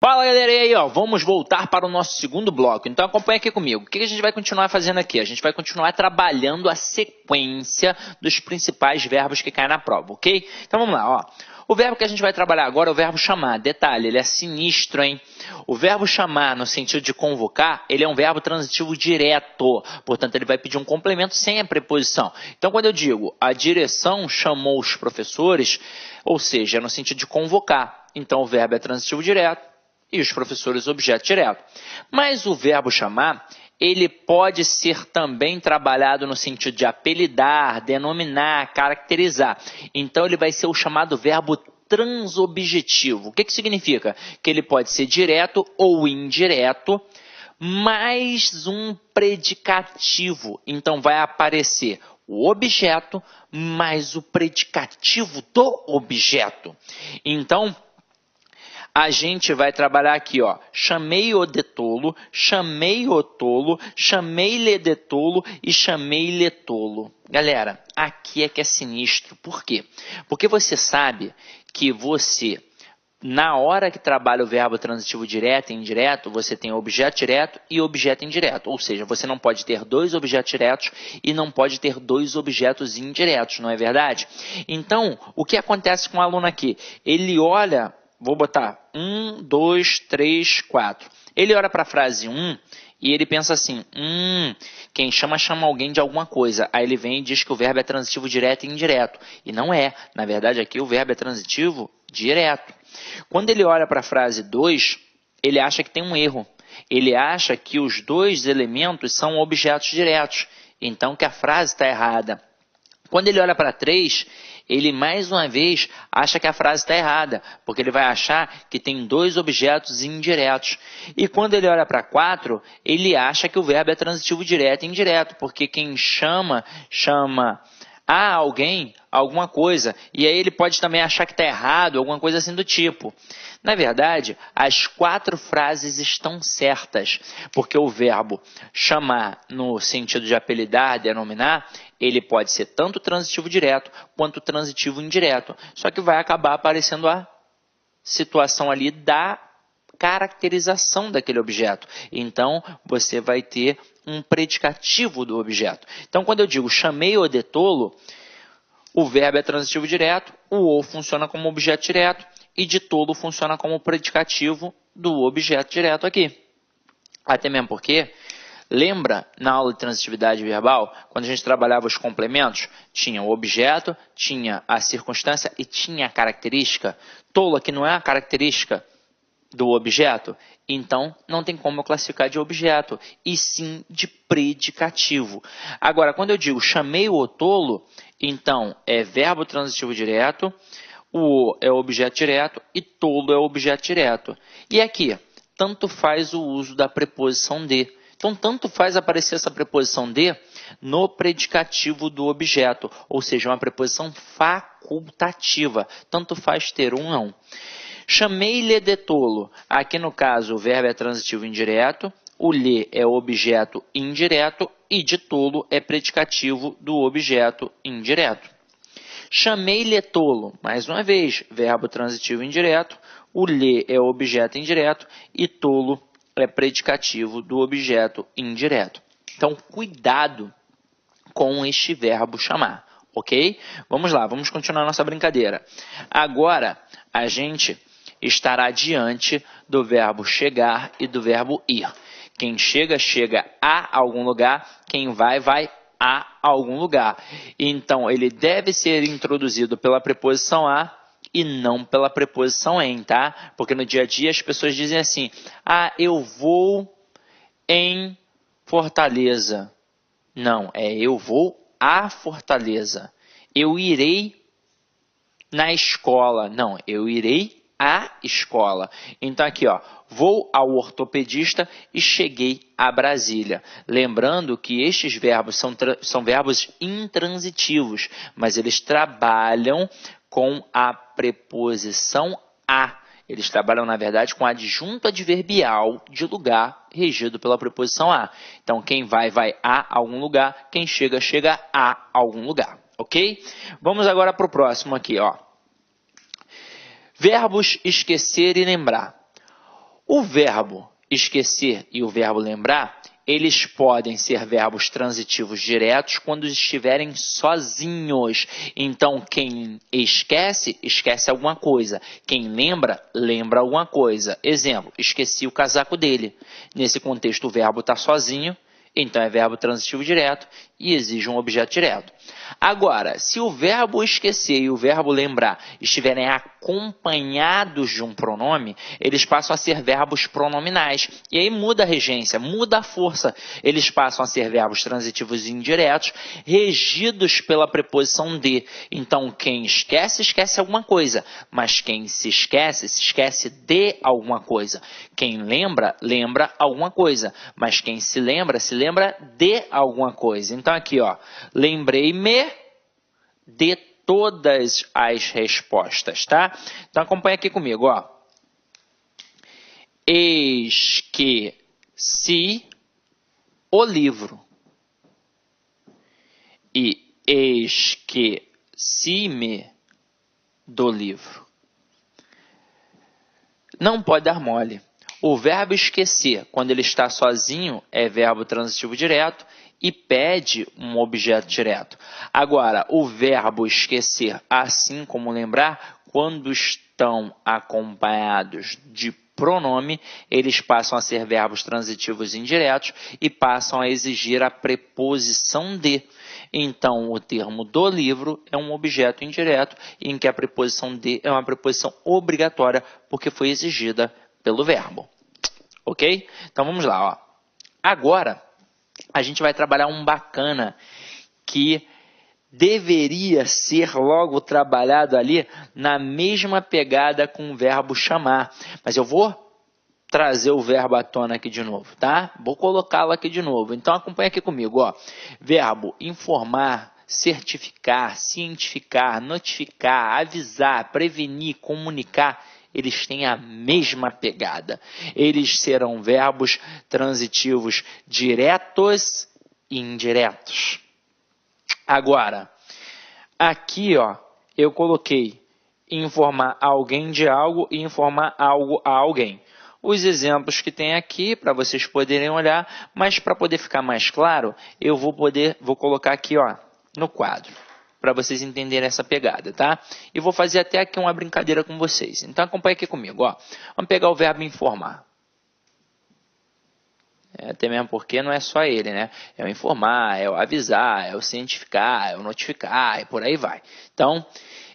Fala galera, e aí ó, vamos voltar para o nosso segundo bloco, então acompanha aqui comigo. O que a gente vai continuar fazendo aqui? A gente vai continuar trabalhando a sequência dos principais verbos que caem na prova, ok? Então vamos lá, ó. O verbo que a gente vai trabalhar agora é o verbo chamar. Detalhe, ele é sinistro, hein? O verbo chamar, no sentido de convocar, ele é um verbo transitivo direto. Portanto, ele vai pedir um complemento sem a preposição. Então, quando eu digo a direção chamou os professores, ou seja, é no sentido de convocar. Então, o verbo é transitivo direto e os professores objeto direto. Mas o verbo chamar, ele pode ser também trabalhado no sentido de apelidar, denominar, caracterizar. Então, ele vai ser o chamado verbo transobjetivo. O que significa? Que ele pode ser direto ou indireto, mais um predicativo. Então, vai aparecer o objeto mais o predicativo do objeto. Então, a gente vai trabalhar aqui, ó, chamei-o de tolo, chamei-o tolo, chamei-lhe de tolo e chamei-lhe tolo. Galera, aqui é que é sinistro. Por quê? Porque você sabe que você, na hora que trabalha o verbo transitivo direto e indireto, você tem objeto direto e objeto indireto. Ou seja, você não pode ter dois objetos diretos e não pode ter dois objetos indiretos, não é verdade? Então, o que acontece com o aluno aqui? Ele olha... Vou botar 1, 2, 3, 4. Ele olha para a frase 1 e ele pensa assim, quem chama alguém de alguma coisa. Aí ele vem e diz que o verbo é transitivo direto e indireto. E não é. Na verdade, aqui o verbo é transitivo direto. Quando ele olha para a frase 2, ele acha que tem um erro. Ele acha que os dois elementos são objetos diretos. Então, que a frase está errada. Quando ele olha para 3, ele mais uma vez acha que a frase está errada, porque ele vai achar que tem dois objetos indiretos. E quando ele olha para 4, ele acha que o verbo é transitivo direto e indireto, porque quem chama a alguém alguma coisa. E aí ele pode também achar que está errado, alguma coisa assim do tipo. Na verdade, as 4 frases estão certas, porque o verbo chamar, no sentido de apelidar, denominar, ele pode ser tanto transitivo direto quanto transitivo indireto. Só que vai acabar aparecendo a situação ali da caracterização daquele objeto. Então, você vai ter um predicativo do objeto. Então, quando eu digo chamei-o de tolo, o verbo é transitivo direto, o funciona como objeto direto e de tolo funciona como predicativo do objeto direto aqui. Até mesmo porque, lembra na aula de transitividade verbal, quando a gente trabalhava os complementos, tinha o objeto, tinha a circunstância e tinha a característica. Tolo aqui não é a característica do objeto, então não tem como eu classificar de objeto, e sim de predicativo. Agora, quando eu digo chamei-o tolo, então é verbo transitivo direto, o é objeto direto e tolo é objeto direto. E aqui, tanto faz o uso da preposição de. Então, tanto faz aparecer essa preposição de no predicativo do objeto, ou seja, uma preposição facultativa. Tanto faz ter um ou não. Chamei-lhe de tolo. Aqui, no caso, o verbo é transitivo indireto, o lhe é objeto indireto e de tolo é predicativo do objeto indireto. Chamei-lhe tolo. Mais uma vez, verbo transitivo indireto, o lhe é objeto indireto e tolo é predicativo do objeto indireto. Então, cuidado com este verbo chamar, ok? Vamos lá, vamos continuar nossa brincadeira. Agora, a gente estará diante do verbo chegar e do verbo ir. Quem chega, chega a algum lugar. Quem vai, vai a algum lugar. Então, ele deve ser introduzido pela preposição a e não pela preposição em, tá? Porque no dia a dia as pessoas dizem assim, eu vou em Fortaleza. Não, eu vou a Fortaleza. Eu irei na escola. Não, eu irei à escola. Então aqui, ó, vou ao ortopedista e cheguei a Brasília. Lembrando que estes verbos são verbos intransitivos, mas eles trabalham com a preposição a. Eles trabalham, na verdade, com adjunto adverbial de lugar regido pela preposição a. Então, quem vai, vai a algum lugar. Quem chega, chega a algum lugar. Ok? Vamos agora para o próximo aqui, ó. Verbos esquecer e lembrar. O verbo esquecer e o verbo lembrar, eles podem ser verbos transitivos diretos quando estiverem sozinhos. Então, quem esquece, esquece alguma coisa. Quem lembra, lembra alguma coisa. Exemplo, esqueci o casaco dele. Nesse contexto, o verbo está sozinho, então é verbo transitivo direto e exige um objeto direto. Agora, se o verbo esquecer e o verbo lembrar estiverem acompanhados de um pronome, eles passam a ser verbos pronominais. E aí muda a regência, muda a força. Eles passam a ser verbos transitivos indiretos, regidos pela preposição de. Então, quem esquece, esquece alguma coisa. Mas quem se esquece de alguma coisa. Quem lembra, lembra alguma coisa. Mas quem se lembra de alguma coisa. Então, aqui, ó, lembrei-me de todas as respostas, tá? Então, acompanha aqui comigo, ó. Esqueci o livro. E esqueci-me do livro. Não pode dar mole. O verbo esquecer, quando ele está sozinho, é verbo transitivo direto e pede um objeto direto. Agora, o verbo esquecer, assim como lembrar, quando estão acompanhados de pronome, eles passam a ser verbos transitivos indiretos e passam a exigir a preposição de. Então, o termo do livro é um objeto indireto em que a preposição de é uma preposição obrigatória porque foi exigida pelo verbo. Ok? Então, vamos lá. Ó. Agora, a gente vai trabalhar um bacana que deveria ser logo trabalhado ali na mesma pegada com o verbo chamar. Mas eu vou trazer o verbo à tona aqui de novo, tá? Vou colocá-lo aqui de novo. Então, acompanha aqui comigo, ó. Verbo informar, certificar, cientificar, notificar, avisar, prevenir, comunicar. Eles têm a mesma pegada. Eles serão verbos transitivos diretos e indiretos. Agora, aqui, ó, eu coloquei informar alguém de algo e informar algo a alguém. Os exemplos que tem aqui, para vocês poderem olhar, mas para poder ficar mais claro, eu vou colocar aqui, ó, no quadro, para vocês entenderem essa pegada, tá? E vou fazer até aqui uma brincadeira com vocês. Então, acompanhe aqui comigo, ó. Vamos pegar o verbo informar. Até mesmo porque não é só ele, né? É o informar, é o avisar, é o cientificar, é o notificar e por aí vai. Então,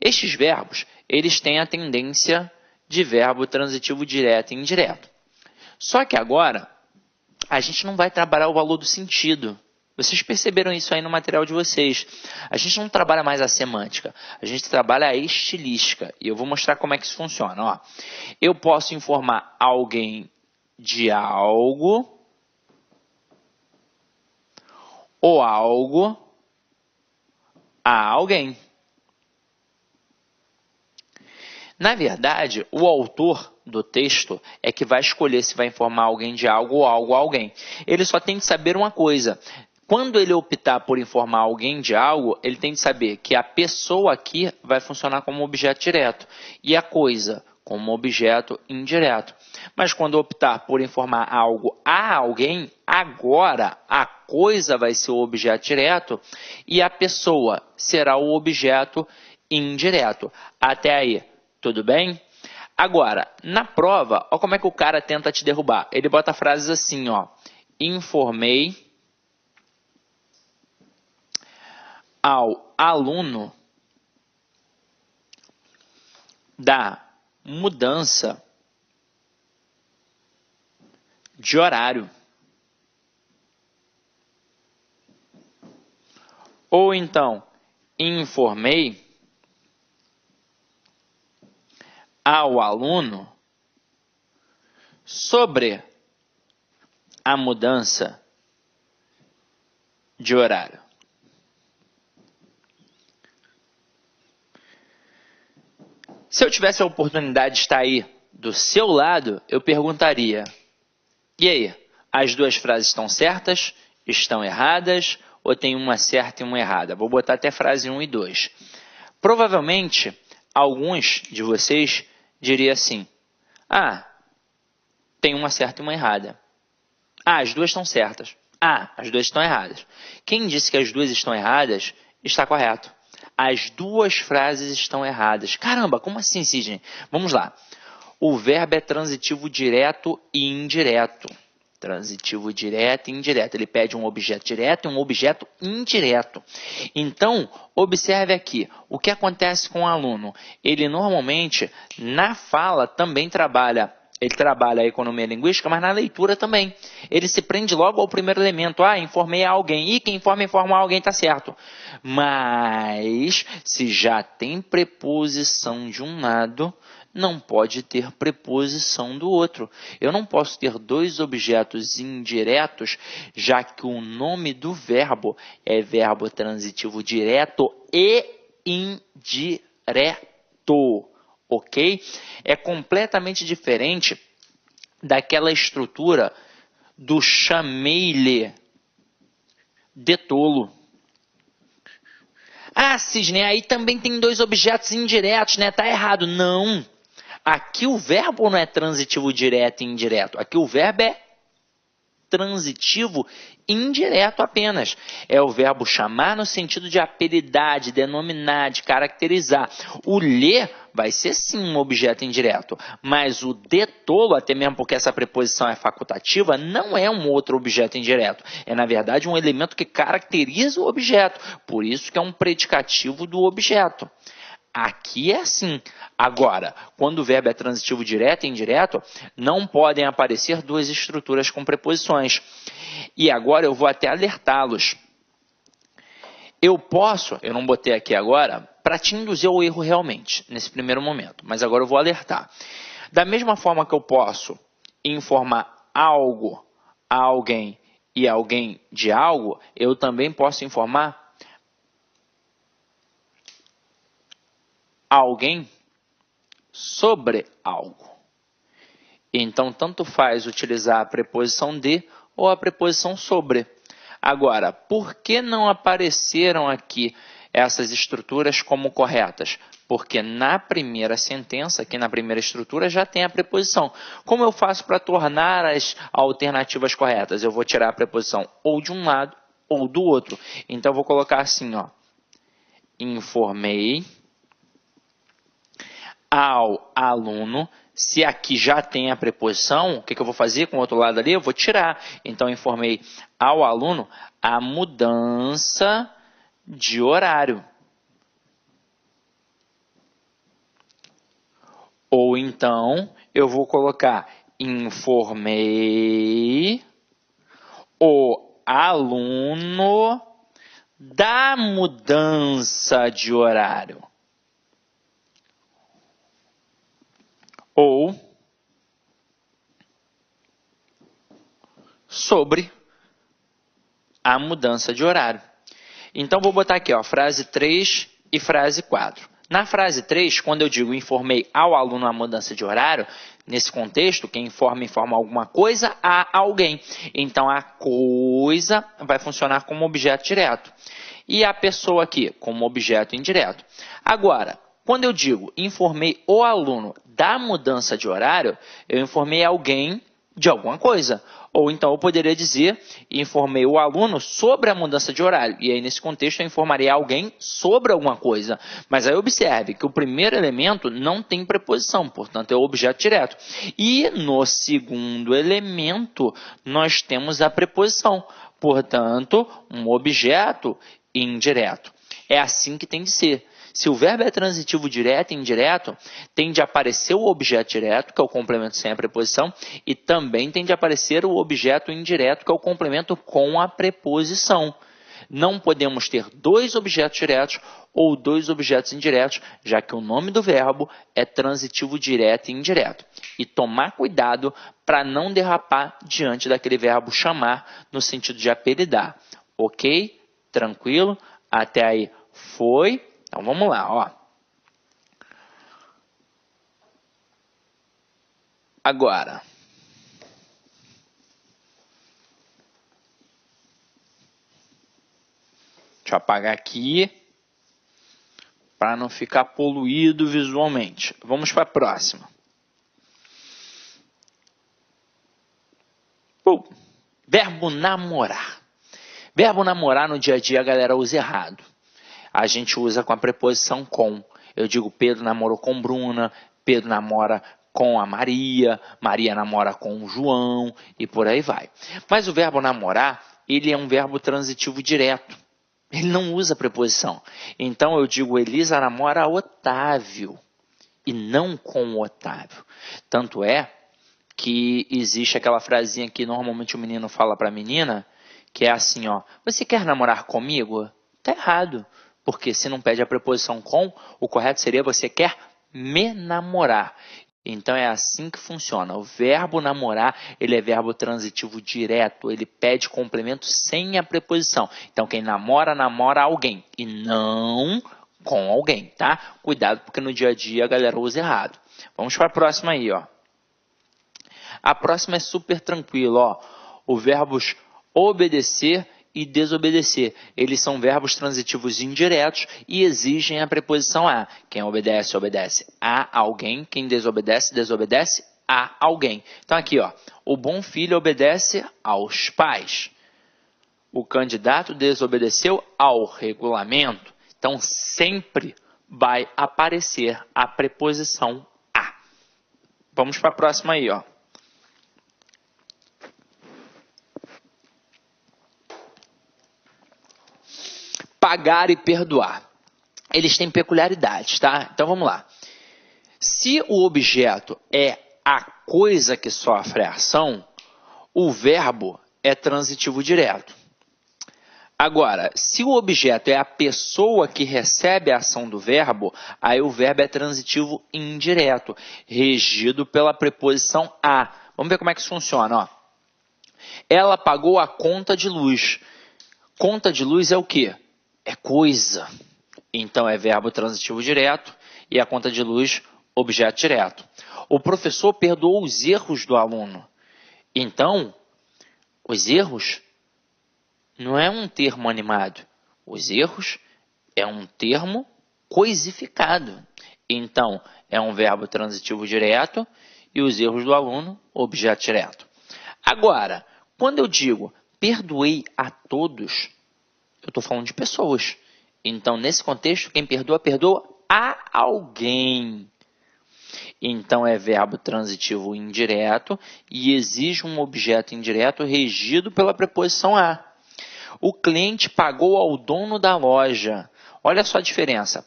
estes verbos, eles têm a tendência de verbo transitivo direto e indireto. Só que agora, a gente não vai trabalhar o valor do sentido. Vocês perceberam isso aí no material de vocês. A gente não trabalha mais a semântica, a gente trabalha a estilística. E eu vou mostrar como é que isso funciona. Ó. Eu posso informar alguém de algo ou algo a alguém. Na verdade, o autor do texto é que vai escolher se vai informar alguém de algo ou algo a alguém. Ele só tem que saber uma coisa. Quando ele optar por informar alguém de algo, ele tem que saber que a pessoa aqui vai funcionar como objeto direto e a coisa como objeto indireto. Mas quando optar por informar algo a alguém, agora a coisa vai ser o objeto direto e a pessoa será o objeto indireto. Até aí, tudo bem? Agora, na prova, olha como é que o cara tenta te derrubar. Ele bota frases assim, ó. Informei ao aluno da mudança de horário. Ou então, informei ao aluno sobre a mudança de horário. Se eu tivesse a oportunidade de estar aí do seu lado, eu perguntaria: e aí, as duas frases estão certas? Estão erradas? Ou tem uma certa e uma errada? Vou botar até frase 1 e 2. Provavelmente, alguns de vocês diriam assim: ah, tem uma certa e uma errada. Ah, as duas estão certas. Ah, as duas estão erradas. Quem disse que as duas estão erradas, está correto. As duas frases estão erradas. Caramba, como assim, Sidney? Vamos lá. O verbo é transitivo direto e indireto. Transitivo direto e indireto. Ele pede um objeto direto e um objeto indireto. Então, observe aqui. O que acontece com o aluno? Ele normalmente, na fala, também trabalha. Ele trabalha a economia linguística, mas na leitura também. Ele se prende logo ao primeiro elemento. Ah, informei a alguém. E quem informa alguém está certo. Mas, se já tem preposição de um lado, não pode ter preposição do outro. Eu não posso ter dois objetos indiretos, já que o nome do verbo é verbo transitivo direto e indireto. Ok? É completamente diferente daquela estrutura do chamei-lhe de tolo. Ah, Sidney, aí também tem dois objetos indiretos, né? Tá errado. Não. Aqui o verbo não é transitivo direto e indireto. Aqui o verbo é transitivo indireto apenas. É o verbo chamar no sentido de apelidar, de denominar, de caracterizar. O ler vai ser sim um objeto indireto, mas o de tolo, até mesmo porque essa preposição é facultativa, não é um outro objeto indireto. É, na verdade, um elemento que caracteriza o objeto. Por isso que é um predicativo do objeto. Aqui é assim. Agora, quando o verbo é transitivo direto e indireto, não podem aparecer duas estruturas com preposições. E agora eu vou até alertá-los. Eu não botei aqui agora, para te induzir ao erro realmente, nesse primeiro momento, mas agora eu vou alertar. Da mesma forma que eu posso informar algo a alguém e alguém de algo, eu também posso informar alguém sobre algo. Então, tanto faz utilizar a preposição de ou a preposição sobre. Agora, por que não apareceram aqui essas estruturas como corretas? Porque na primeira sentença, aqui na primeira estrutura, já tem a preposição. Como eu faço para tornar as alternativas corretas? Eu vou tirar a preposição ou de um lado ou do outro. Então, eu vou colocar assim, ó. Informei ao aluno. Se aqui já tem a preposição, o que eu vou fazer com o outro lado ali? Eu vou tirar. Então, informei ao aluno a mudança de horário. Ou então, eu vou colocar informei o aluno da mudança de horário. Ou sobre a mudança de horário. Então, vou botar aqui, ó, frase 3 e frase 4. Na frase 3, quando eu digo informei ao aluno a mudança de horário, nesse contexto, quem informa alguma coisa a alguém. Então, a coisa vai funcionar como objeto direto. E a pessoa aqui, como objeto indireto. Agora, quando eu digo informei o aluno da mudança de horário, eu informei alguém de alguma coisa. Ou então eu poderia dizer, informei o aluno sobre a mudança de horário. E aí, nesse contexto, eu informaria alguém sobre alguma coisa. Mas aí observe que o primeiro elemento não tem preposição, portanto é o objeto direto. E no segundo elemento, nós temos a preposição. Portanto, um objeto indireto. É assim que tem de ser. Se o verbo é transitivo direto e indireto, tem de aparecer o objeto direto, que é o complemento sem a preposição, e também tem de aparecer o objeto indireto, que é o complemento com a preposição. Não podemos ter dois objetos diretos ou dois objetos indiretos, já que o nome do verbo é transitivo direto e indireto. E tomar cuidado para não derrapar diante daquele verbo chamar, no sentido de apelidar. Ok? Tranquilo? Até aí foi? Então, vamos lá, ó. Agora, deixa eu apagar aqui para não ficar poluído visualmente. Vamos para a próxima. Verbo namorar. Verbo namorar no dia a dia a galera usa errado. A gente usa com a preposição com. Eu digo Pedro namorou com Bruna, Pedro namora com a Maria, Maria namora com o João e por aí vai. Mas o verbo namorar, ele é um verbo transitivo direto. Ele não usa preposição. Então eu digo Elisa namora Otávio e não com o Otávio. Tanto é que existe aquela frasinha que normalmente o menino fala para a menina, que é assim, ó, você quer namorar comigo? Tá errado, porque se não pede a preposição com, o correto seria você quer me namorar. Então é assim que funciona. O verbo namorar, ele é verbo transitivo direto, ele pede complemento sem a preposição. Então quem namora, namora alguém e não com alguém, tá? Cuidado porque no dia a dia a galera usa errado. Vamos para a próxima aí, ó. A próxima é super tranquila, ó. Os verbos obedecer e desobedecer. Eles são verbos transitivos indiretos e exigem a preposição a. Quem obedece, obedece a alguém. Quem desobedece, desobedece a alguém. Então aqui, ó, o bom filho obedece aos pais. O candidato desobedeceu ao regulamento. Então sempre vai aparecer a preposição a. Vamos para a próxima aí, ó. Pagar e perdoar. Eles têm peculiaridades, tá? Então vamos lá. Se o objeto é a coisa que sofre a ação, o verbo é transitivo direto. Agora, se o objeto é a pessoa que recebe a ação do verbo, aí o verbo é transitivo indireto, regido pela preposição a. Vamos ver como é que isso funciona, ó. Ela pagou a conta de luz. Conta de luz é o quê? É coisa. Então é verbo transitivo direto e a conta de luz, objeto direto. O professor perdoou os erros do aluno. Então, os erros não é um termo animado. Os erros é um termo coisificado. Então, é um verbo transitivo direto e os erros do aluno, objeto direto. Agora, quando eu digo perdoei a todos, eu estou falando de pessoas. Então, nesse contexto, quem perdoa, perdoa a alguém. Então, é verbo transitivo indireto e exige um objeto indireto regido pela preposição a. O cliente pagou ao dono da loja. Olha só a diferença.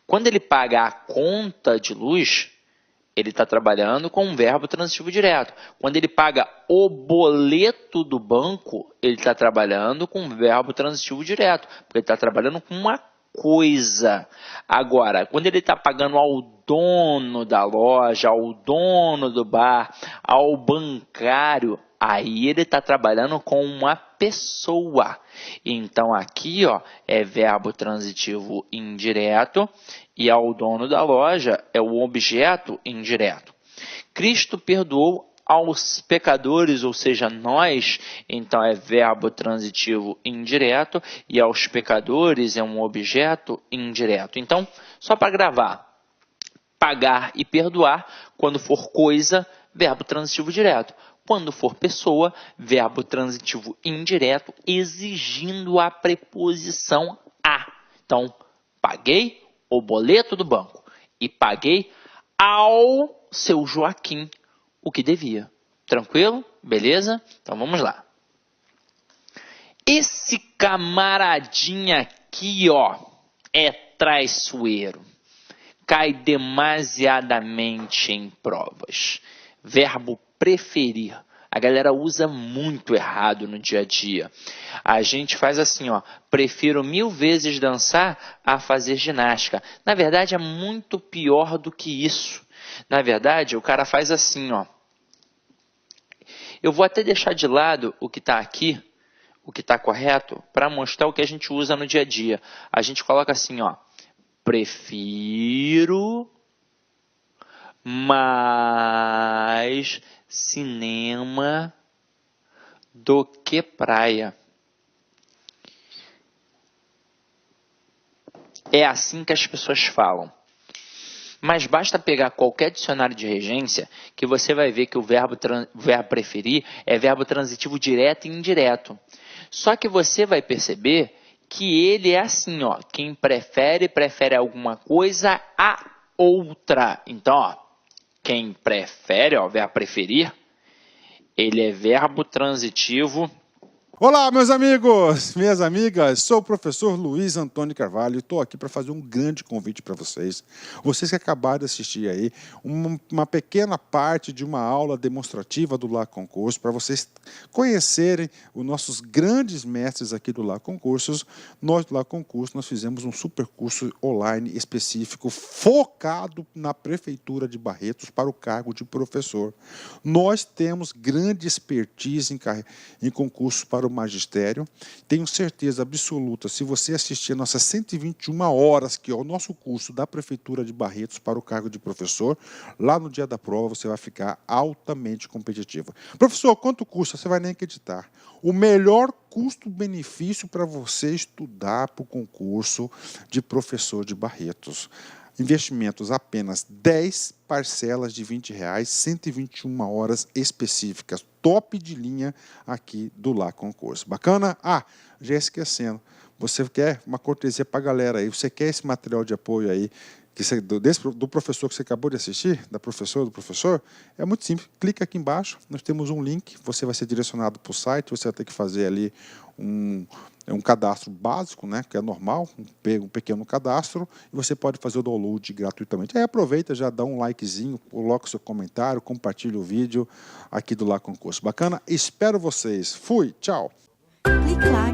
Quando ele paga a conta de luz, ele está trabalhando com um verbo transitivo direto. Quando ele paga o boleto do banco, ele está trabalhando com um verbo transitivo direto, porque ele está trabalhando com uma coisa. Agora, quando ele está pagando ao dono da loja, ao dono do bar, ao bancário, aí ele está trabalhando com uma pessoa. Então, aqui ó, é verbo transitivo indireto e ao dono da loja é o objeto indireto. Cristo perdoou aos pecadores, ou seja, nós, então é verbo transitivo indireto e aos pecadores é um objeto indireto. Então, só para gravar, pagar e perdoar, quando for coisa, verbo transitivo direto. Quando for pessoa, verbo transitivo indireto, exigindo a preposição a. Então, paguei o boleto do banco e paguei ao seu Joaquim o que devia. Tranquilo? Beleza? Então vamos lá. Esse camaradinha aqui, ó, é traiçoeiro. Cai demasiadamente em provas. Verbo preferir. A galera usa muito errado no dia a dia. A gente faz assim, ó, prefiro 1000 vezes dançar a fazer ginástica. Na verdade, é muito pior do que isso. Na verdade, o cara faz assim, ó. Eu vou até deixar de lado o que está aqui, o que está correto, para mostrar o que a gente usa no dia a dia. A gente coloca assim, ó. Prefiro mais cinema do que praia. É assim que as pessoas falam. Mas basta pegar qualquer dicionário de regência que você vai ver que o verbo preferir é verbo transitivo direto e indireto. Só que você vai perceber que ele é assim, ó, quem prefere alguma coisa a outra. Então, ó, quem prefere, ó, verbo preferir, ele é verbo transitivo. Olá, meus amigos, minhas amigas, sou o professor Luiz Antônio Carvalho e estou aqui para fazer um grande convite para vocês. Vocês que acabaram de assistir aí uma pequena parte de uma aula demonstrativa do Lá Concurso, para vocês conhecerem os nossos grandes mestres aqui do Lá Concursos. Nós do Lá Concurso, nós fizemos um super curso online específico focado na Prefeitura de Barretos para o cargo de professor. Nós temos grande expertise em concurso para o magistério. Tenho certeza absoluta, se você assistir a nossas 121 horas, que é o nosso curso da Prefeitura de Barretos para o cargo de professor, lá no dia da prova você vai ficar altamente competitivo. Professor, quanto custa? Você vai nem acreditar. O melhor custo-benefício para você estudar para o concurso de professor de Barretos. Investimentos apenas 10 parcelas de R$20, 121 horas específicas, top de linha aqui do Lá Concurso. Bacana? Ah, já esquecendo, você quer uma cortesia para a galera aí, você quer esse material de apoio aí, do professor que você acabou de assistir, da professora, do professor? É muito simples, clica aqui embaixo, nós temos um link, você vai ser direcionado para o site, você vai ter que fazer ali um cadastro básico, né, que é normal, um pequeno cadastro, e você pode fazer o download gratuitamente. Aí aproveita, já dá um likezinho, coloca o seu comentário, compartilha o vídeo aqui do Lá Concurso. Bacana? Espero vocês. Fui, tchau! Clique lá.